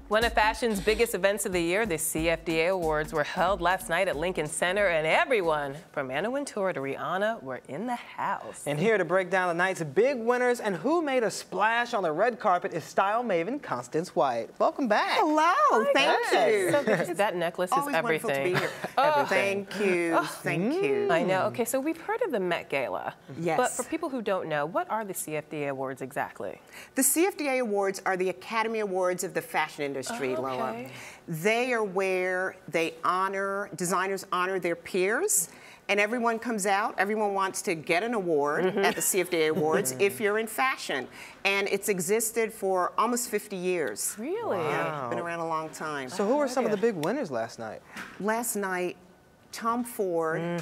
One of fashion's biggest events of the year, the CFDA Awards, were held last night at Lincoln Center, and everyone from Anna Wintour to Rihanna were in the house. And here to break down the night's big winners and who made a splash on the red carpet is style maven Constance White. Welcome back. Hello, thank you. So that necklace is Always everything. wonderful to be here. Thank you, thank you. I know. Okay, so we've heard of the Met Gala. Yes. But for people who don't know, what are the CFDA Awards exactly? The CFDA Awards are the Academy Awards of the fashion industry, Lola. They are where designers honor their peers, and everyone comes out, everyone wants to get an award at the CFDA Awards if you're in fashion. And it's existed for almost 50 years. Really? Wow. Yeah, it's been around a long time. So who were some of the big winners last night? Last night, Tom Ford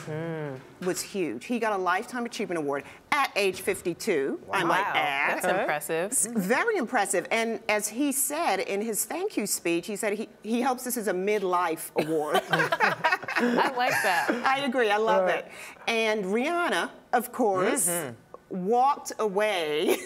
was huge. He got a Lifetime Achievement Award at age 52, I might add. That's impressive. Very impressive. And as he said in his thank you speech, he said he hopes this is a midlife award. I like that. I agree. I love it. And Rihanna, of course, walked away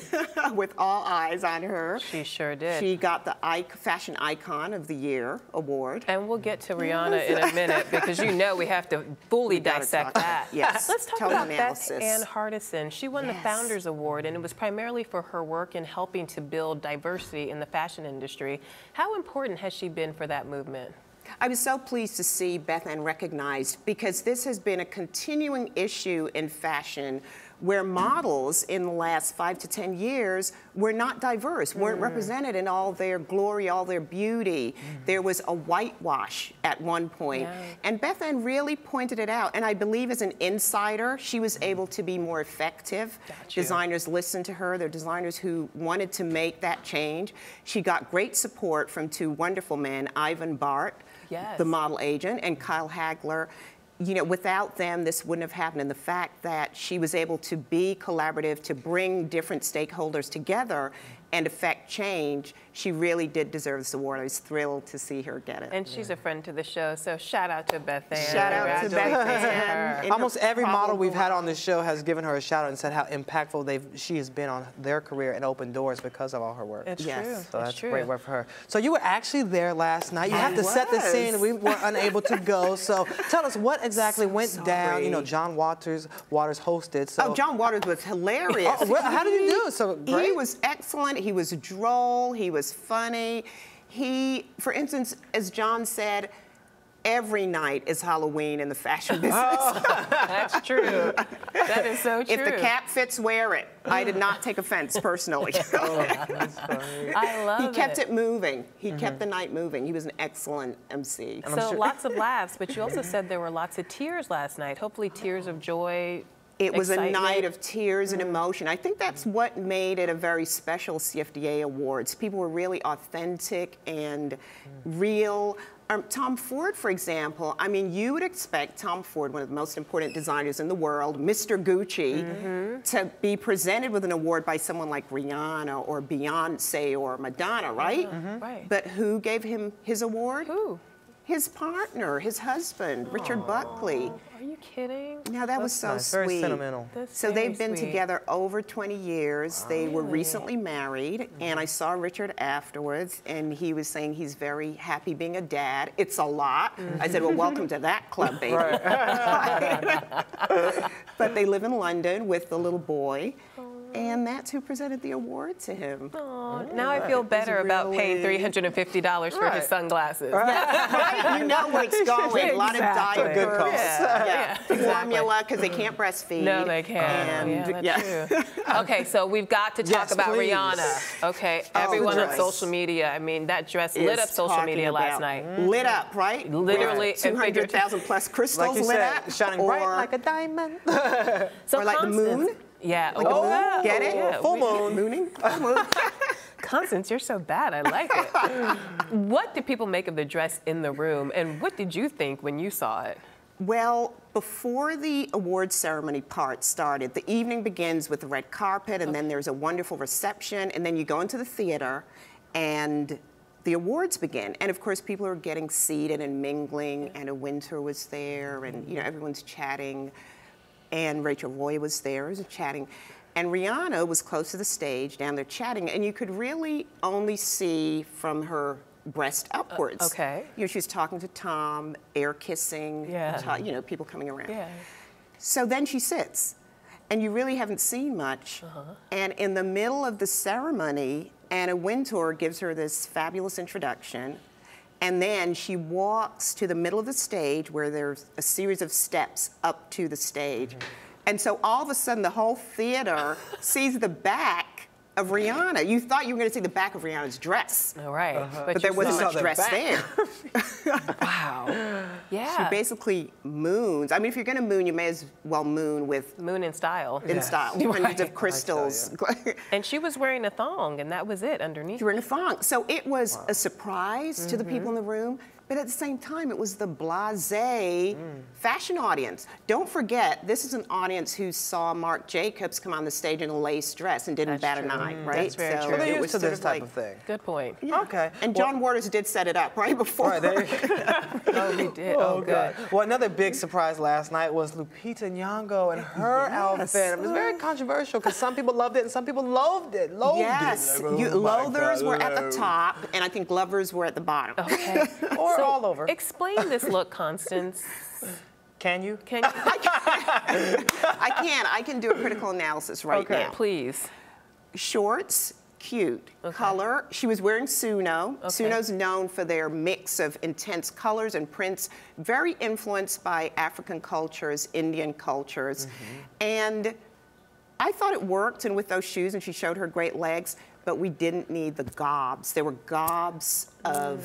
with all eyes on her. She sure did. She got the Fashion Icon of the Year award. And we'll get to Rihanna in a minute because you know we have to fully dissect that. Yes. Let's talk Total about analysis. Beth Ann Hardison. She won the Founders Award, and it was primarily for her work in helping to build diversity in the fashion industry. How important has she been for that movement? I was so pleased to see Beth Ann recognized because this has been a continuing issue in fashion where models in the last 5 to 10 years were not diverse, weren't represented in all their glory, all their beauty. There was a whitewash at one point. And Beth Ann really pointed it out. And I believe as an insider, she was able to be more effective. Designers listened to her. There are designers who wanted to make that change. She got great support from two wonderful men, Ivan Bart, the model agent, and Kyle Hagler. You know, without them, this wouldn't have happened. And the fact that she was able to be collaborative, to bring different stakeholders together and affect change, she really did deserve this award. I was thrilled to see her get it. And she's a friend to the show, so shout out to Beth Ann. Shout out to Beth Ann. Almost every model we've had on this show has given her a shout out and said how impactful she has been on their career and opened doors because of all her work. It's true. So that's great work for her. So you were actually there last night. You have to set the scene. We were unable to go. So tell us what exactly went down. You know, John Waters hosted. So. Oh, John Waters was hilarious. How did you do? So great. He was excellent. He was droll. He was funny. For instance, as John said, every night is Halloween in the fashion business. That's true. That is so true. If the cap fits, wear it. I did not take offense personally. That's funny. I love it. He kept it moving. He kept the night moving. He was an excellent MC. So lots of laughs, but you also said there were lots of tears last night. Hopefully tears of joy. It was excitement. a night of tears and emotion. I think that's what made it a very special CFDA Awards. People were really authentic and real. Tom Ford, for example, I mean, you would expect Tom Ford, one of the most important designers in the world, Mr. Gucci, to be presented with an award by someone like Rihanna or Beyonce or Madonna, right? Right. But who gave him his award? Who? His partner, his husband, Richard Buckley. Are you kidding? Now that was so nice. sweet. Very sentimental. So they've been together over 20 years. They were recently married, and I saw Richard afterwards, and he was saying he's very happy being a dad. It's a lot. I said, well, welcome to that club, baby. But they live in London with the little boy. And that's who presented the award to him. Oh, now I feel better about paying $350 for his sunglasses. Right? You know where it's going. A lot of diet Good pearls. cause. Formula, because they can't breastfeed. No, they can't. And, That's true. Okay, so we've got to talk about please. Rihanna. Okay, everyone on dress. social media. I mean, that dress lit up social media last night. Lit up, right? Literally, 200,000 plus crystals Like you lit said, up. shining bright like a diamond. So or like the moon. Yeah. Like the moon. Get it? Yeah. Full moon. Mooning. Full moon. Constance, you're so bad. I like it. What did people make of the dress in the room, and what did you think when you saw it? Well, before the award ceremony part started, the evening begins with the red carpet, and then there's a wonderful reception, and then you go into the theater, and the awards begin. And of course, people are getting seated and mingling. Anna Wintour was there, and everyone's chatting. And Rachel Roy was there, chatting. And Rihanna was close to the stage, down there chatting, and you could really only see from her breast upwards. Okay. You know, she was talking to Tom, air kissing, Yeah. you know, people coming around. Yeah. So then she sits, and you really haven't seen much. And in the middle of the ceremony, Anna Wintour gives her this fabulous introduction, and then she walks to the middle of the stage where there's a series of steps up to the stage. And so all of a sudden, the whole theater sees the back of Rihanna. You thought you were going to see the back of Rihanna's dress. All right. But there wasn't much dress there. Wow. Yeah. She basically moons. I mean, if you're going to moon, you may as well moon with Moon in style. style. Hundreds of crystals. And she was wearing a thong, and that was it underneath. She was in a thong. So it was a surprise to the people in the room. But at the same time, it was the blasé fashion audience. Don't forget, this is an audience who saw Marc Jacobs come on the stage in a lace dress and didn't bat an eye, right? That's very true. So they're it used to sort this of type like, of thing. Good point. yeah. Okay. And John Waters did set it up right before. All right, there you go. Oh, he did. Oh, good. Well, another big surprise last night was Lupita Nyong'o and her outfit. It was very controversial because some people loved it and some people loathed it. Yes, loathers were at the top, and I think lovers were at the bottom. Okay. Or So, all over. Explain this look, Constance. Can you? Can you? I can do a critical analysis right now. Please. Shorts, cute. Color, she was wearing Suno. Suno's known for their mix of intense colors and prints, very influenced by African cultures, Indian cultures. And I thought it worked, and with those shoes, and she showed her great legs, but we didn't need the gobs. There were gobs of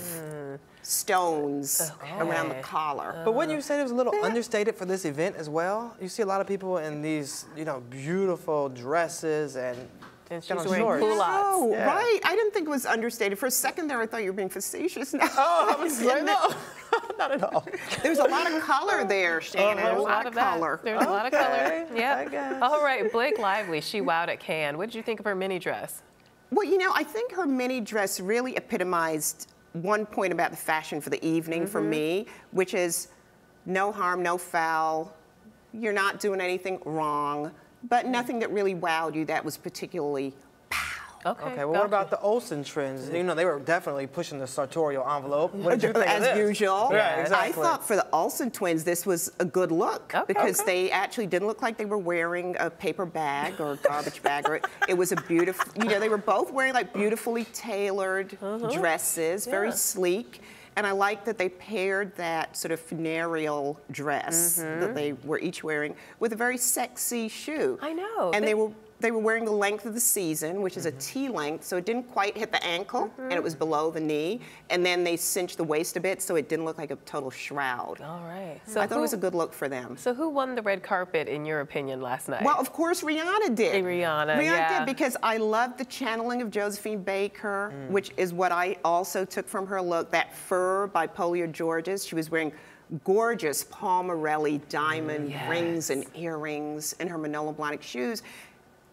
stones around the collar. But wouldn't you say it was a little understated for this event as well? You see a lot of people in these, you know, beautiful dresses and And she's kind of wearing shorts. culottes. Oh, Yeah. right. I didn't think it was understated. For a second there, I thought you were being facetious. Now. Oh, I was like, no, not at all. There's a lot of color there, Shannon. There's a lot of that. color. There's a lot of color. I Yeah. guess. All right, Blake Lively, she wowed at Cannes. What did you think of her mini dress? Well, you know, I think her mini dress really epitomized one point about the fashion for the evening for me, which is no harm, no foul. You're not doing anything wrong, but nothing that really wowed you that was particularly Okay, well, what about the Olsen trends? You know, they were definitely pushing the sartorial envelope. What did you think of as this? usual. Yeah, exactly. I thought for the Olsen twins, this was a good look because Okay. they actually didn't look like they were wearing a paper bag or a garbage bag. Or it was a beautiful, you know, they were both wearing like beautifully tailored dresses, very sleek. And I like that they paired that sort of funereal dress that they were each wearing with a very sexy shoe. I know. And they were wearing the length of the season, which is a T length, so it didn't quite hit the ankle, and it was below the knee. And then they cinched the waist a bit, so it didn't look like a total shroud. All right. So I thought it was a good look for them. So who won the red carpet, in your opinion, last night? Well, of course, Rihanna did. Rihanna, Rihanna yeah. did, because I loved the channeling of Josephine Baker, which is what I also took from her look. That fur by Polio Georges. She was wearing gorgeous Palmerelli diamond rings and earrings and her Manolo Blahnik shoes.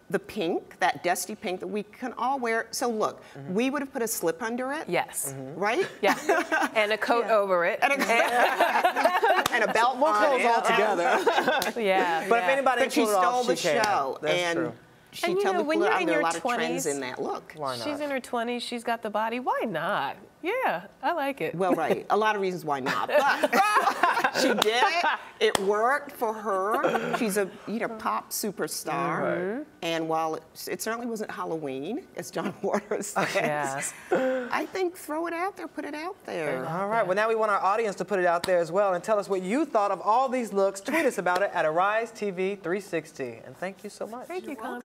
The pink, that dusty pink that we can all wear. So look, we would have put a slip under it. Yes. Right? Yeah. And a coat over it. And a belt More on clothes it. all together. Yeah. But if anybody But she pulled it off, stole the she can. show. That's and true. she And you told know, me when you're in there are your a lot of trends 20s, in that look. Why not? She's in her 20s. She's got the body. Why not? Yeah, I like it. Well, right. A lot of reasons why not. But she did it. It worked for her. She's a pop superstar. And while it certainly wasn't Halloween, as John Waters says, I think throw it out there, put it out there. All right. Well, now we want our audience to put it out there as well and tell us what you thought of all these looks. Tweet us about it at Arise TV 360. And thank you so much. Thank you, Con.